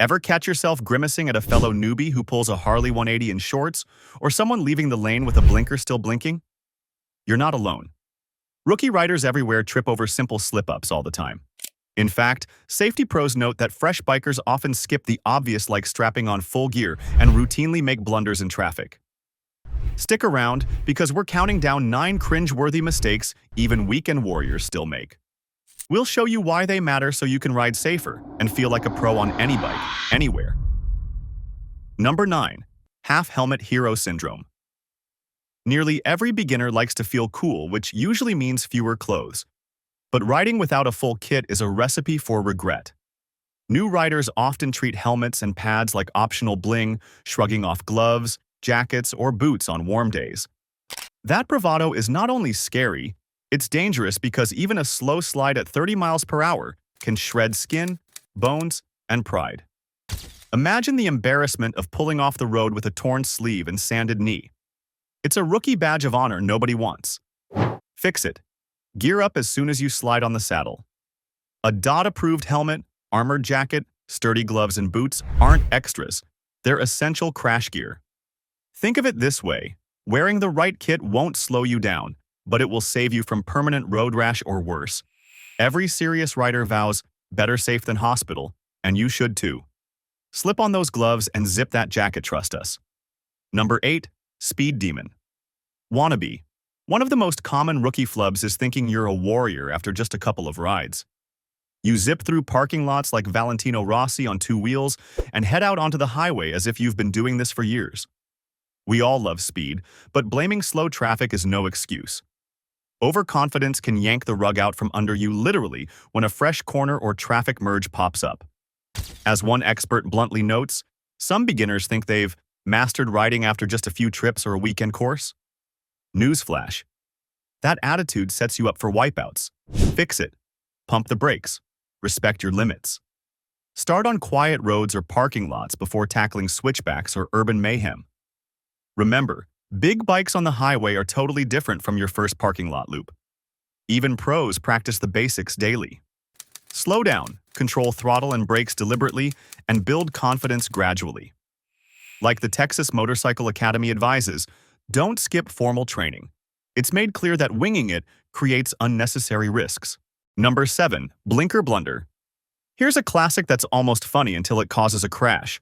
Ever catch yourself grimacing at a fellow newbie who pulls a Harley 180 in shorts, or someone leaving the lane with a blinker still blinking? You're not alone. Rookie riders everywhere trip over simple slip-ups all the time. In fact, safety pros note that fresh bikers often skip the obvious like strapping on full gear and routinely make blunders in traffic. Stick around, because we're counting down 9 cringe-worthy mistakes even weekend warriors still make. We'll show you why they matter so you can ride safer and feel like a pro on any bike, anywhere. Number 9. Half-helmet hero syndrome. Nearly every beginner likes to feel cool, which usually means fewer clothes. But riding without a full kit is a recipe for regret. New riders often treat helmets and pads like optional bling, shrugging off gloves, jackets, or boots on warm days. That bravado is not only scary, it's dangerous because even a slow slide at 30 miles per hour can shred skin, bones, and pride. Imagine the embarrassment of pulling off the road with a torn sleeve and sanded knee. It's a rookie badge of honor nobody wants. Fix it. Gear up as soon as you slide on the saddle. A DOT-approved helmet, armored jacket, sturdy gloves, and boots aren't extras. They're essential crash gear. Think of it this way. Wearing the right kit won't slow you down, but it will save you from permanent road rash or worse. Every serious rider vows, better safe than hospital, and you should too. Slip on those gloves and zip that jacket, trust us. Number 8. Speed demon. Wannabe. One of the most common rookie flubs is thinking you're a warrior after just a couple of rides. You zip through parking lots like Valentino Rossi on 2 wheels and head out onto the highway as if you've been doing this for years. We all love speed, but blaming slow traffic is no excuse. Overconfidence can yank the rug out from under you literally when a fresh corner or traffic merge pops up. As one expert bluntly notes, some beginners think they've mastered riding after just a few trips or a weekend course. Newsflash. That attitude sets you up for wipeouts. Fix it. Pump the brakes. Respect your limits. Start on quiet roads or parking lots before tackling switchbacks or urban mayhem. Remember, big bikes on the highway are totally different from your first parking lot loop. Even pros practice the basics daily. Slow down, control throttle and brakes deliberately, and build confidence gradually. Like the Texas Motorcycle Academy advises, don't skip formal training. It's made clear that winging it creates unnecessary risks. Number 7. Blinker blunder. Here's a classic that's almost funny until it causes a crash.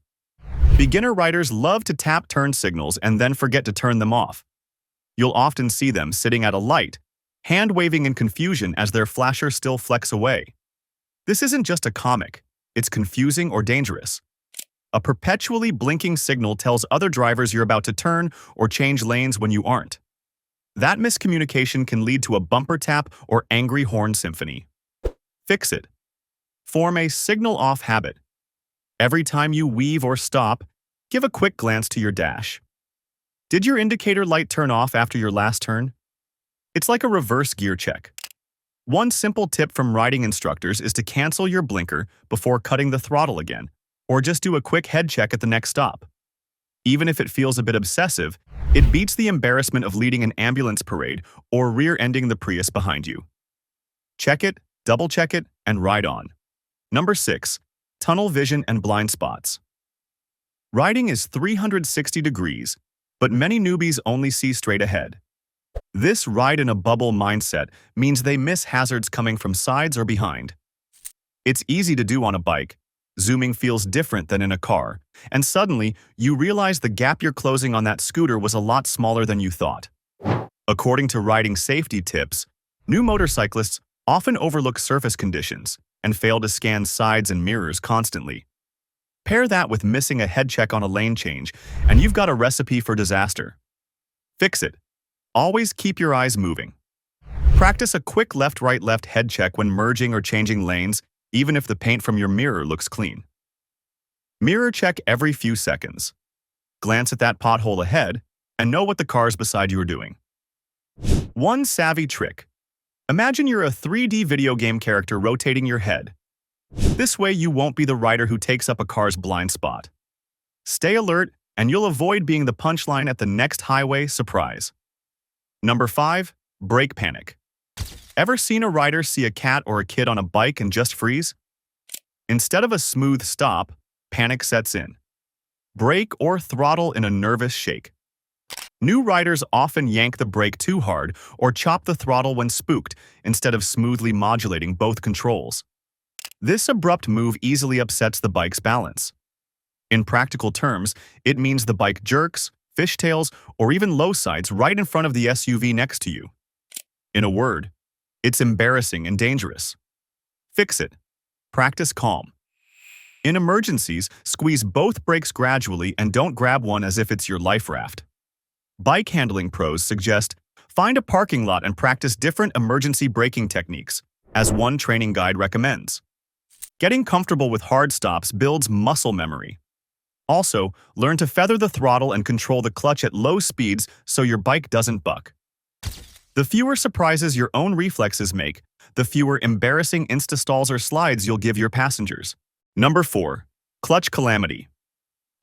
Beginner riders love to tap turn signals and then forget to turn them off. You'll often see them sitting at a light, hand-waving in confusion as their flasher still flecks away. This isn't just a comic, it's confusing or dangerous. A perpetually blinking signal tells other drivers you're about to turn or change lanes when you aren't. That miscommunication can lead to a bumper tap or angry horn symphony. Fix it. Form a signal-off habit. Every time you weave or stop, give a quick glance to your dash. Did your indicator light turn off after your last turn? It's like a reverse gear check. One simple tip from riding instructors is to cancel your blinker before cutting the throttle again, or just do a quick head check at the next stop. Even if it feels a bit obsessive, it beats the embarrassment of leading an ambulance parade or rear-ending the Prius behind you. Check it, double-check it, and ride on. Number 6. Tunnel vision and blind spots. Riding is 360 degrees, but many newbies only see straight ahead. This ride-in-a-bubble mindset means they miss hazards coming from sides or behind. It's easy to do on a bike. Zooming feels different than in a car, and suddenly you realize the gap you're closing on that scooter was a lot smaller than you thought. According to riding safety tips, new motorcyclists often overlook surface conditions and fail to scan sides and mirrors constantly. Pair that with missing a head check on a lane change, and you've got a recipe for disaster. Fix it. Always keep your eyes moving. Practice a quick left-right-left head check when merging or changing lanes, even if the paint from your mirror looks clean. Mirror check every few seconds. Glance at that pothole ahead and know what the cars beside you are doing. One savvy trick. Imagine you're a 3D video game character rotating your head. This way you won't be the rider who takes up a car's blind spot. Stay alert and you'll avoid being the punchline at the next highway surprise. Number 5. Brake panic. Ever seen a rider see a cat or a kid on a bike and just freeze? Instead of a smooth stop, panic sets in. Brake or throttle in a nervous shake. New riders often yank the brake too hard or chop the throttle when spooked instead of smoothly modulating both controls. This abrupt move easily upsets the bike's balance. In practical terms, it means the bike jerks, fishtails, or even low-sides right in front of the SUV next to you. In a word, it's embarrassing and dangerous. Fix it. Practice calm. In emergencies, squeeze both brakes gradually and don't grab one as if it's your life raft. Bike handling pros suggest find a parking lot and practice different emergency braking techniques, as one training guide recommends. Getting comfortable with hard stops builds muscle memory. Also, learn to feather the throttle and control the clutch at low speeds so your bike doesn't buck. The fewer surprises your own reflexes make, the fewer embarrassing insta-stalls or slides you'll give your passengers. Number 4. Clutch calamity.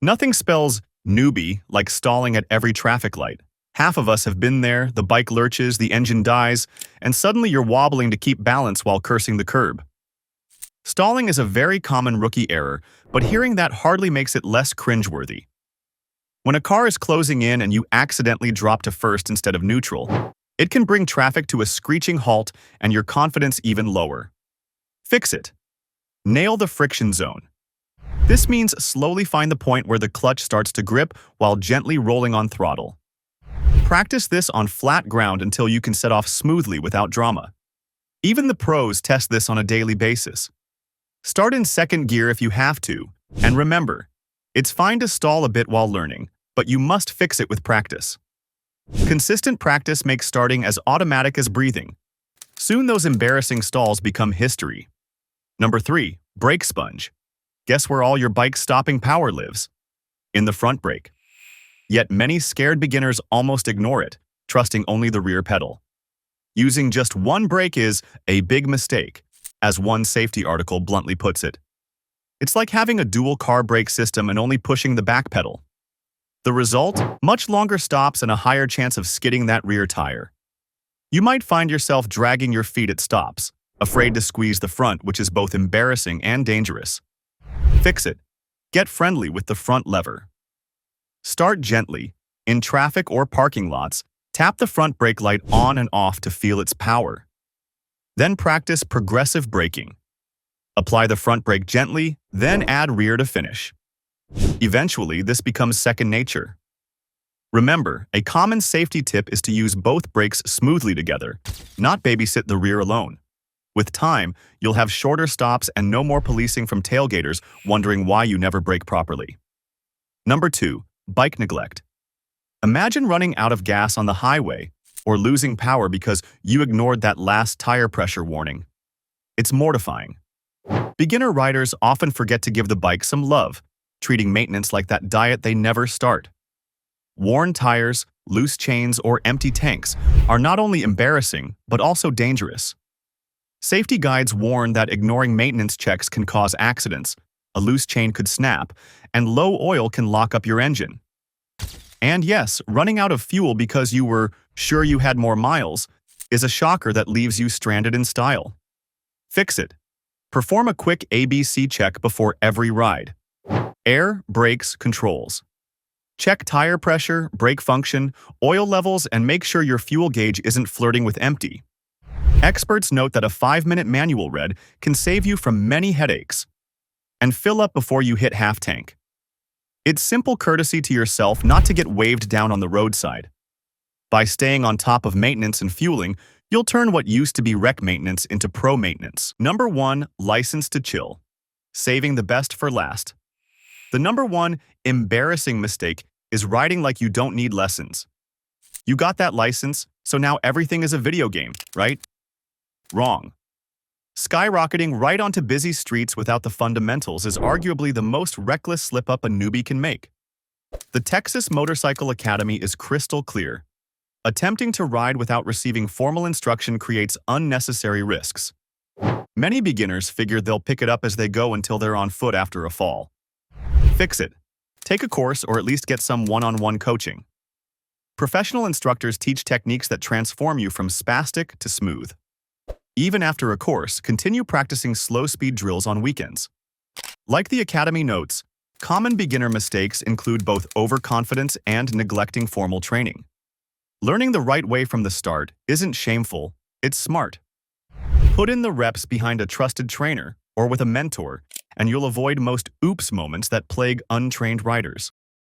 Nothing spells newbie like stalling at every traffic light. Half of us have been there, the bike lurches, the engine dies, and suddenly you're wobbling to keep balance while cursing the curb. Stalling is a very common rookie error, but hearing that hardly makes it less cringe-worthy. When a car is closing in and you accidentally drop to first instead of neutral, it can bring traffic to a screeching halt and your confidence even lower. Fix it. Nail the friction zone. This means slowly find the point where the clutch starts to grip while gently rolling on throttle. Practice this on flat ground until you can set off smoothly without drama. Even the pros test this on a daily basis. Start in second gear if you have to, and remember, it's fine to stall a bit while learning, but you must fix it with practice. Consistent practice makes starting as automatic as breathing. Soon those embarrassing stalls become history. Number 3. Brake sponge. Guess where all your bike's stopping power lives? In the front brake. Yet many scared beginners almost ignore it, trusting only the rear pedal. Using just one brake is a big mistake, as one safety article bluntly puts it. It's like having a dual car brake system and only pushing the back pedal. The result? Much longer stops and a higher chance of skidding that rear tire. You might find yourself dragging your feet at stops, afraid to squeeze the front, which is both embarrassing and dangerous. Fix it. Get friendly with the front lever. Start gently. In traffic or parking lots, tap the front brake light on and off to feel its power. Then practice progressive braking. Apply the front brake gently, then add rear to finish. Eventually, this becomes second nature. Remember, a common safety tip is to use both brakes smoothly together, not babysit the rear alone. With time, you'll have shorter stops and no more policing from tailgaters wondering why you never brake properly. Number 2. Bike neglect. Imagine running out of gas on the highway or losing power because you ignored that last tire pressure warning. It's mortifying. Beginner riders often forget to give the bike some love, treating maintenance like that diet they never start. Worn tires, loose chains, or empty tanks are not only embarrassing, but also dangerous. Safety guides warn that ignoring maintenance checks can cause accidents, a loose chain could snap, and low oil can lock up your engine. And yes, running out of fuel because you were sure you had more miles is a shocker that leaves you stranded in style. Fix it. Perform a quick ABC check before every ride. Air, brakes, controls. Check tire pressure, brake function, oil levels, and make sure your fuel gauge isn't flirting with empty. Experts note that a 5-minute manual read can save you from many headaches. And fill up before you hit half tank. It's simple courtesy to yourself not to get waved down on the roadside. By staying on top of maintenance and fueling, you'll turn what used to be wreck maintenance into pro maintenance. Number 1. License to chill. Saving the best for last. The number 1 embarrassing mistake is riding like you don't need lessons. You got that license, so now everything is a video game, right? Wrong. Skyrocketing right onto busy streets without the fundamentals is arguably the most reckless slip-up a newbie can make. The Texas Motorcycle Academy is crystal clear. Attempting to ride without receiving formal instruction creates unnecessary risks. Many beginners figure they'll pick it up as they go until they're on foot after a fall. Fix it. Take a course or at least get some one-on-one coaching. Professional instructors teach techniques that transform you from spastic to smooth. Even after a course, continue practicing slow-speed drills on weekends. Like the Academy notes, Common beginner mistakes include both overconfidence and neglecting formal training. Learning the right way from the start isn't shameful, it's smart. Put in the reps behind a trusted trainer or with a mentor, and you'll avoid most oops moments that plague untrained riders.